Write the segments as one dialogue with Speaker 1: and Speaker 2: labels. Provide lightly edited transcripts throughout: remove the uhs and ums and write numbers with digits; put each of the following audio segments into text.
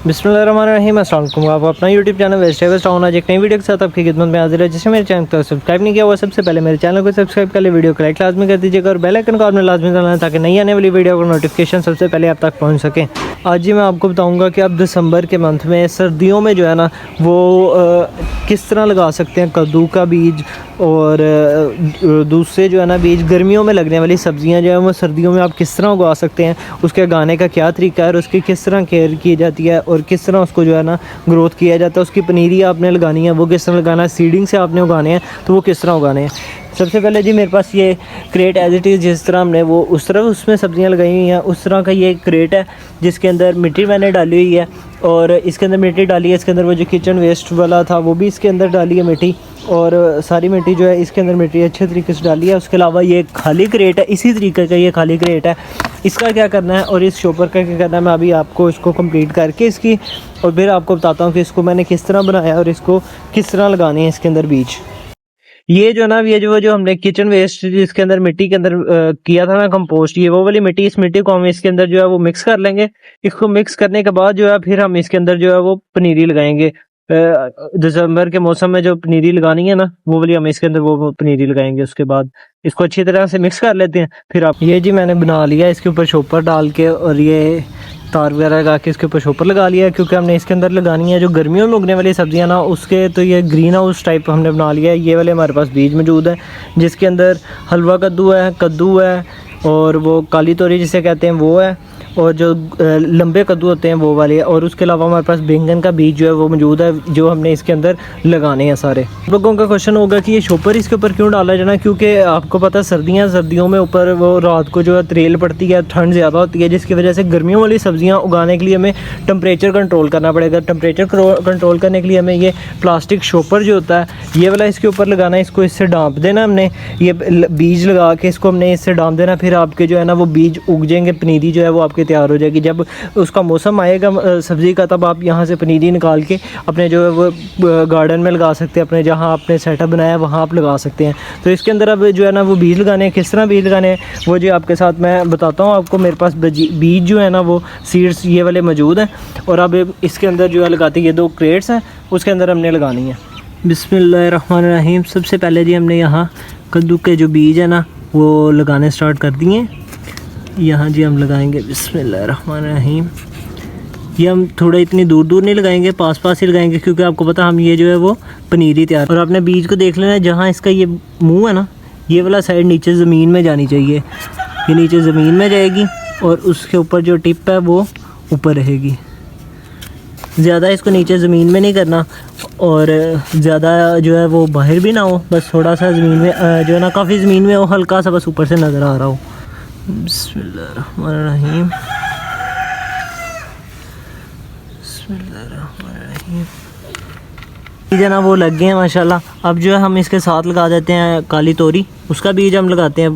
Speaker 1: बिस्मिल्लाहिर्रहमानिर्रहीम। अस्सलाम वालेकुम। आप अपना यूट्यूब चैनल वेजिटेबल्स टाउन आज एक नई वीडियो के साथ आपकी खिदमत में हाजिर है। जिससे मेरे चैनल को सब्सक्राइब नहीं किया हुआ सबसे पहले मेरे चैनल को सब्सक्राइब कर ले, वीडियो को लाइक लाजमी कर दीजिएगा और बेल आइकन को आपने लाजमी दबाना है ताकि नई आने वाली वीडियो का नोटिफिकेशन सबसे पहले आप तक पहुँच सकें। आज जी मैं आपको बताऊँगा कि अब दिसंबर के मंथ में सर्दियों में जो है ना वो किस तरह लगा सकते हैं कद्दू का बीज और दूसरे जो है ना बीज गर्मियों में लगने वाली सब्जियां जो है वो सर्दियों में आप किस तरह उगा सकते हैं, उसके उगाने का क्या तरीका है और उसकी किस तरह केयर की जाती है और किस तरह उसको जो है ना ग्रोथ किया जाता है। उसकी पनीरी आपने लगानी है वो किस तरह लगाना है, सीडिंग से आपने उगाने हैं तो वो किस तरह उगाने हैं। सबसे पहले जी मेरे पास ये क्रेट एज इट इज़ जिस तरह हमने वो उस तरह उसमें सब्जियां लगाई हुई हैं उस तरह का ये क्रेट है जिसके अंदर मिट्टी मैंने डाली हुई है और इसके अंदर मिट्टी डाली है। इसके अंदर वो जो किचन वेस्ट वाला था वो भी इसके अंदर डाली है मिट्टी और सारी मिट्टी जो है इसके अंदर मिट्टी अच्छे तरीके से डाली है। उसके अलावा ये खाली क्रेट है, इसी तरीके का ये खाली क्रेट है। इसका क्या करना है और इस शॉपर का क्या करना है मैं अभी आपको इसको कंप्लीट करके इसकी और फिर आपको बताता हूँ कि इसको मैंने किस तरह बनाया और इसको किस तरह लगाने हैं इसके अंदर बीज। ये जो ना ये जो हमने किचन वेस्ट इसके अंदर मिट्टी के अंदर किया था ना कंपोस्ट, ये वो वाली मिट्टी, इस मिट्टी को हम इसके अंदर जो है वो मिक्स कर लेंगे। इसको मिक्स करने के बाद जो है फिर हम इसके अंदर जो है वो पनीरी लगाएंगे। दिसंबर के मौसम में जो पनीरी लगानी है ना वो वाली हम इसके अंदर वो पनीरी लगाएंगे। उसके बाद इसको अच्छी तरह से मिक्स कर लेते हैं। फिर आप ये जी मैंने बना लिया इसके ऊपर शॉपर डाल के और ये तार वगैरह लगा के इसके ऊपर शॉपर लगा लिया है क्योंकि हमने इसके अंदर लगानी है जो गर्मियों में उगने वाली सब्जियां ना उसके। तो ये ग्रीन हाउस टाइप हमने बना लिया है। ये वाले हमारे पास बीज मौजूद है जिसके अंदर हलवा कद्दू है और वो काली तोरी जिसे कहते हैं वो है और जो लंबे कद्दू होते हैं वो वाले, और उसके अलावा हमारे पास बैंगन का बीज जो है वो मौजूद है जो हमने इसके अंदर लगाने हैं सारे। लोगों का क्वेश्चन होगा कि ये शॉपर इसके ऊपर क्यों डाला जाना, क्योंकि आपको पता है सर्दियों में ऊपर वो रात को जो है त्रेल पड़ती है, ठंड ज़्यादा होती है जिसकी वजह से गर्मियों वाली सब्जियां उगाने के लिए हमें टेम्परेचर कंट्रोल करना पड़ेगा। टेम्परेचर कंट्रोल करने के लिए हमें ये प्लास्टिक शॉपर जो होता है ये वाला इसके ऊपर लगाना है। इसको इससे डांप देना हमने, ये बीज लगा के इसको हमने इससे डांप देना। फिर आपके जो है ना वो बीज उग जाएंगे, पनीरी जो है वो आपके तैयार हो जाएगी। जब उसका मौसम आएगा सब्ज़ी का तब आप यहाँ से पनीरी निकाल के अपने जो है वो गार्डन में लगा सकते हैं, अपने जहाँ आपने सेटअप बनाया है वहाँ आप लगा सकते हैं। तो इसके अंदर अब जो है ना वो बीज लगाने हैं, किस तरह बीज लगाने हैं वो जो आपके साथ मैं बताता हूँ आपको। मेरे पास बीज जो है ना वो सीड्स ये वाले मौजूद हैं और अब इसके अंदर जो है लगाते हैं, ये 2 क्रेट्स हैं उसके अंदर हमने लगानी है। बिस्मिल्लाहिर्रहमानिर्रहीम। सबसे पहले जी हमने यहाँ कद्दू के जो बीज है ना वो लगाने स्टार्ट कर दिए। यहाँ जी हम लगाएंगे बिस्मिल्लाहिर्रहमानिर्रहीम। ये हम थोड़ा इतनी दूर नहीं लगाएंगे, पास ही लगाएंगे क्योंकि आपको पता हम ये जो है वो पनीरी तैयार। और आपने बीज को देख लेना है, जहाँ इसका ये मुंह है ना ये वाला साइड नीचे ज़मीन में जानी चाहिए। ये नीचे ज़मीन में जाएगी और उसके ऊपर जो टिप है वो ऊपर रहेगी। ज़्यादा इसको नीचे ज़मीन में नहीं करना और ज़्यादा जो है वो बाहर भी ना हो, बस थोड़ा सा ज़मीन में जो है ना काफ़ी ज़मीन में हो, हल्का सा बस ऊपर से नज़र आ रहा हो। बिस्मिल्लाहिर्रहमानिर्रहीम। बीज है ना वो लग गए हैं माशाल्लाह। अब जो है हम इसके साथ लगा देते हैं काली तोरी, उसका बीज हम लगाते हैं।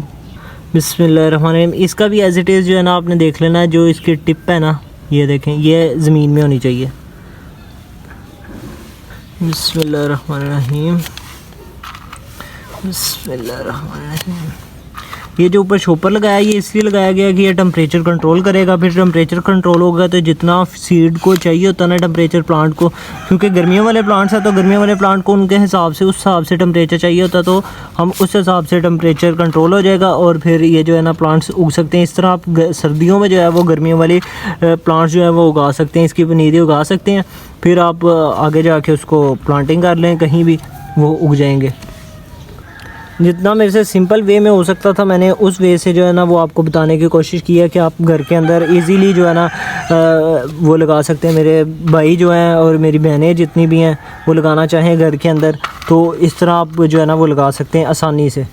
Speaker 1: बिस्मिल्लाहिर्रहमानिर्रहीम। इसका भी एज इट इज़ जो है ना आपने देख लेना है, जो इसकी टिप है ना ये देखें ये ज़मीन में होनी चाहिए। बिस्मिल्लाहिर्रहमानिर्रहीम। बिस्मिल्लाहिर्रहमानिर्रहीम। ये जो ऊपर शॉपर लगाया ये इसलिए लगाया गया कि ये टेम्परेचर कंट्रोल करेगा। फिर टेम्परेचर कंट्रोल होगा तो जितना सीड को चाहिए होता है ना टेम्परेचर प्लांट को, क्योंकि गर्मियों वाले प्लांट्स हैं तो गर्मियों वाले प्लांट को उनके हिसाब से उस हिसाब से टेम्परेचर चाहिए होता है तो हम उस हिसाब से टेम्परेचर कंट्रोल हो जाएगा और फिर ये जो है ना प्लांट्स उग सकते हैं। इस तरह आप सर्दियों में जो है वो गर्मियों वाली प्लांट्स जो है वो उगा सकते हैं, इसकी पनीरी उगा सकते हैं। फिर आप आगे जाके उसको प्लांटिंग कर लें, कहीं भी वो उग जाएंगे। जितना मेरे से सिंपल वे में हो सकता था मैंने उस वे से जो है ना वो आपको बताने की कोशिश की है कि आप घर के अंदर इजीली जो है ना वो लगा सकते हैं। मेरे भाई जो हैं और मेरी बहनें जितनी भी हैं वो लगाना चाहें घर के अंदर तो इस तरह आप जो है ना वो लगा सकते हैं आसानी से।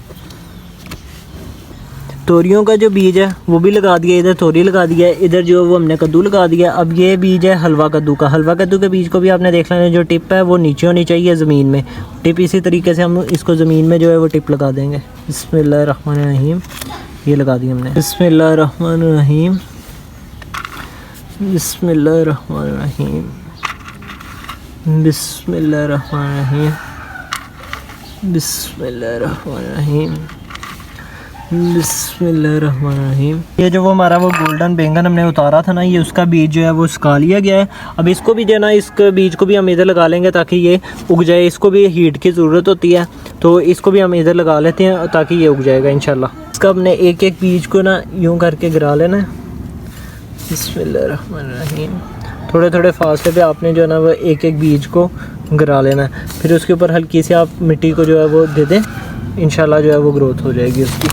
Speaker 1: तोरियों का जो बीज है वो भी लगा दिया, इधर तोरी लगा दिया है, इधर जो वो हमने कद्दू लगा दिया। अब ये बीज है हलवा कद्दू का। हलवा कद्दू के बीज को भी आपने देख लेना, जो टिप है वो नीचे होनी चाहिए ज़मीन में। टिप इसी तरीके से हम इसको ज़मीन में जो है वो टिप लगा देंगे। बिस्मिल्लाहिर्रहमानिर्रहीम। ये लगा दी हमने। बिस्मिल्लाहिर्रहमानिर्रहीम। बिस्मिल्लाहिर्रहमानिर्रहीम। बिस्मिल्लाहिर्रहमानिर्रहीम। बिस्मिल्लाहिर्रहमानिर्रहीम। बिस्मिल्लाहिर्रहमानिर्रहीम। ये जो वो हमारा वो गोल्डन बैंगन हमने उतारा था ना, ये उसका बीज जो है वो सुखा लिया गया है। अब इसको भी जो है ना, इस बीज को भी हम इधर लगा लेंगे ताकि ये उग जाए। इसको भी हीट की ज़रूरत होती है, तो इसको भी हम इधर लगा लेते हैं ताकि ये उग जाएगा इंशाल्लाह। इसका हमने एक एक बीज को ना यूँ करके गिरा लेना है। बिस्मिल्लाहिर्रहमानिर्रहीम। थोड़े थोड़े फासले पे आपने जो है ना वो एक एक बीज को गिरा लेना है। फिर उसके ऊपर हल्की सी आप मिट्टी को जो है वो दे दें, इंशाल्लाह जो है वो ग्रोथ हो जाएगी उसकी।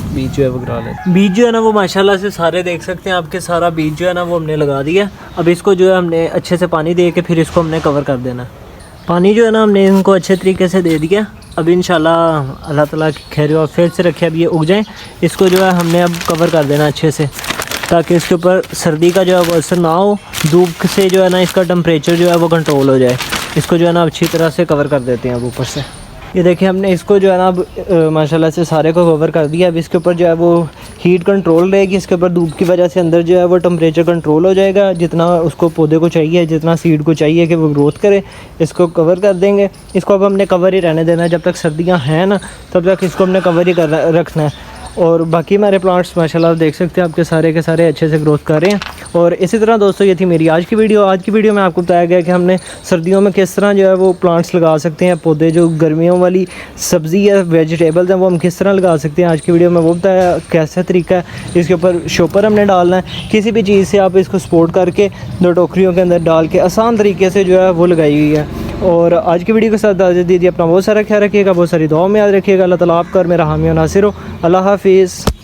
Speaker 1: बीज जो है वो गिरा लें। बीज जो है ना वो माशाल्लाह से सारे देख सकते हैं आपके, सारा बीज जो है ना वो हमने लगा दिया। अब इसको जो है हमने अच्छे से पानी दे के फिर इसको हमने कवर कर देना। पानी जो है ना हमने इनको अच्छे तरीके से दे दिया। अब इंशाल्लाह अल्लाह ताला की खैर और फिर से रखे, अब ये उग जाएँ। इसको जो है हमने अब कवर कर देना अच्छे से, ताकि इसके ऊपर सर्दी का जो है वो असर ना हो। धूप से जो है ना इसका टेम्परेचर जो है वो कंट्रोल हो जाए। इसको जो है ना अच्छी तरह से कवर कर देते हैं अब ऊपर से। ये देखिए हमने इसको जो है ना अब माशाल्लाह से सारे को कवर कर दिया। अब इसके ऊपर जो है वो हीट कंट्रोल रहेगी। इसके ऊपर धूप की वजह से अंदर जो है वो टेम्परेचर कंट्रोल हो जाएगा। जितना उसको पौधे को चाहिए, जितना सीड को चाहिए कि वो ग्रोथ करे, इसको कवर कर देंगे। इसको अब हमने कवर ही रहने देना है। जब तक सर्दियाँ हैं ना तब तक इसको हमने कवर ही रखना है। और बाकी हमारे प्लांट्स माशाल्लाह देख सकते हैं आपके सारे के सारे अच्छे से ग्रोथ कर रहे हैं। और इसी तरह दोस्तों ये थी मेरी आज की वीडियो। आज की वीडियो में आपको बताया गया कि हमने सर्दियों में किस तरह जो है वो प्लांट्स लगा सकते हैं, पौधे जो गर्मियों वाली सब्ज़ी या वेजिटेबल्स हैं वो हम किस तरह लगा सकते हैं। आज की वीडियो में वो बताया कैसा तरीका है। इसके ऊपर शॉपर हमने डालना है। किसी भी चीज़ से आप इसको सपोर्ट करके 2 टोकरियों के अंदर डाल के आसान तरीके से जो है वो लगाई हुई है। और आज की वीडियो के साथ इजाज़त दीजिए। अपना बहुत सारा ख्याल रखिएगा, बहुत सारी दुआ में याद रखिएगा। अल्लाह ताला आपका और मेरा हामी और नासिर हो। अल्लाह हाफिज़।